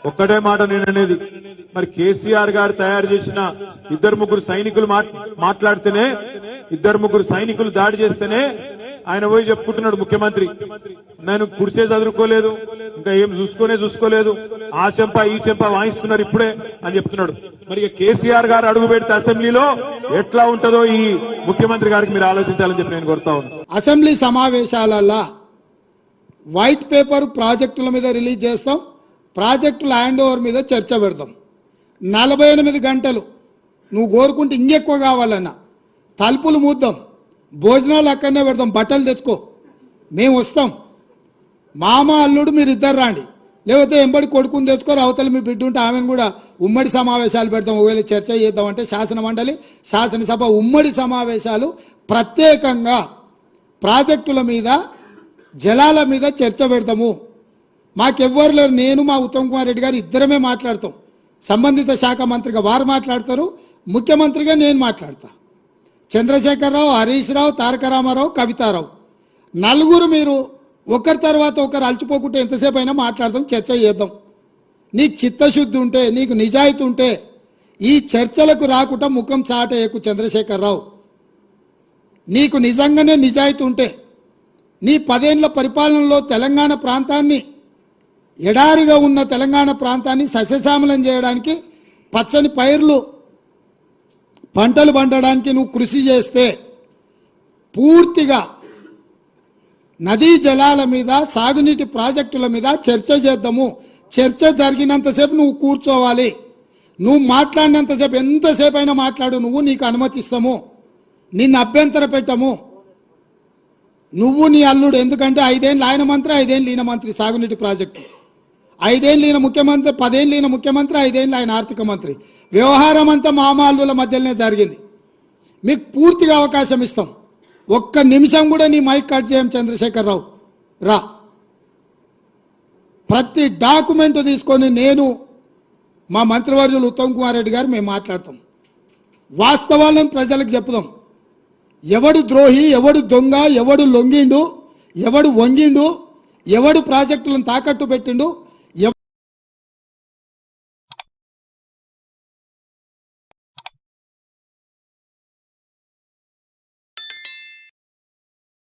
ఒక్కటే మాట నేను అనేది, మరి కేసీఆర్ గారు తయారు చేసిన ఇద్దరు ముగ్గురు సైనికులు మాట్లాడితేనే, ఇద్దరు ముగ్గురు సైనికులు దాడి చేస్తేనే ఆయన పోయి చెప్పుకుంటున్నాడు ముఖ్యమంత్రి, నేను కుర్చే చదువుకోలేదు, ఇంకా ఏం చూసుకోలేదు, ఆ చెంప ఈ చెంప వాయిస్తున్నారు ఇప్పుడే అని చెప్తున్నాడు. మరి కేసీఆర్ గారు అడుగు పెడితే అసెంబ్లీలో ఎట్లా ఉంటుందో ఈ ముఖ్యమంత్రి గారికి మీరు ఆలోచించాలని చెప్పి నేను కోరుతా ఉన్నాను. అసెంబ్లీ సమావేశాలలో వైట్ పేపర్ ప్రాజెక్టుల మీద రిలీజ్ చేస్తాం, ప్రాజెక్టుల హ్యాండ్ ఓవర్ మీద చర్చ పెడతాం. 48 గంటలు నువ్వు కోరుకుంటే ఇంకెక్కువ కావాలన్నా తలుపులు మూద్దాం, భోజనాలు అక్కడనే పెడతాం, బట్టలు తెచ్చుకో, మేము వస్తాం, మామ అల్లుడు మీరు ఇద్దరు రాండి, లేకపోతే ఎంబడి కొడుకుని తెచ్చుకోరు, అవతల మీ బిడ్డ ఉంటే ఆమెను కూడా ఉమ్మడి సమావేశాలు పెడతాం. ఒకవేళ చర్చ చేద్దామంటే శాసన మండలి శాసనసభ ఉమ్మడి సమావేశాలు ప్రత్యేకంగా ప్రాజెక్టుల మీద జలాల మీద చర్చ పెడతాము. మాకెవ్వరు లేరు, నేను మా ఉత్తమ్ కుమార్ రెడ్డి గారు ఇద్దరమే మాట్లాడతాం. సంబంధిత శాఖ మంత్రిగా వారు మాట్లాడతారు, ముఖ్యమంత్రిగా నేను మాట్లాడతా. చంద్రశేఖరరావు, హరీష్ రావు, తారక రామారావు, కవితారావు నలుగురు మీరు ఒకరి తర్వాత ఒకరు అలచిపోకుంటే ఎంతసేపు అయినా మాట్లాడదాం, చర్చ చేద్దాం. నీకు చిత్తశుద్ధి ఉంటే, నీకు నిజాయితీ ఉంటే ఈ చర్చలకు రాకుండా ముఖం చాటేయకు చంద్రశేఖరరావు. నీకు నిజంగానే నిజాయితీ ఉంటే నీ 10 ఏళ్ల పరిపాలనలో తెలంగాణ ప్రాంతాన్ని, ఎడారిగా ఉన్న తెలంగాణ ప్రాంతాన్ని సస్యశ్యామలం చేయడానికి, పచ్చని పైర్లు పంటలు పండడానికి నువ్వు కృషి చేస్తే పూర్తిగా నదీ జలాల మీద, సాగునీటి ప్రాజెక్టుల మీద చర్చ చేద్దాము. చర్చ జరిగినంతసేపు నువ్వు కూర్చోవాలి, నువ్వు మాట్లాడినంతసేపు ఎంతసేపు అయినా మాట్లాడు, నువ్వు నీకు అనుమతిస్తాము, నిన్ను అభ్యంతర పెట్టము. నువ్వు నీ అల్లుడు, ఎందుకంటే 5 ఏళ్ళు ఆయన మంత్రి, 5 ఏళ్ళు ఈయన మంత్రి సాగునీటి ప్రాజెక్టు, 5 ఏళ్ళు ఈయన ముఖ్యమంత్రి, 10 ఏళ్ళు ఈయన ముఖ్యమంత్రి, 5 ఏళ్ళు ఆయన ఆర్థిక మంత్రి. వ్యవహారం అంతా మామ అల్లుల మధ్యలోనే జరిగింది. మీకు పూర్తిగా అవకాశం ఇస్తాం, ఒక్క నిమిషం కూడా నీ మైక్ కట్ చేయం చంద్రశేఖరరావు, రా. ప్రతి డాక్యుమెంట్ తీసుకొని నేను మా మంత్రివర్యులు ఉత్తమ్ కుమార్ రెడ్డి గారు మేము మాట్లాడతాం, వాస్తవాలను ప్రజలకు చెప్పుదాం. ఎవడు ద్రోహి, ఎవడు దొంగ, ఎవడు లొంగిండు, ఎవడు వంగిండు, ఎవడు ప్రాజెక్టులను తాకట్టు పెట్టిండు,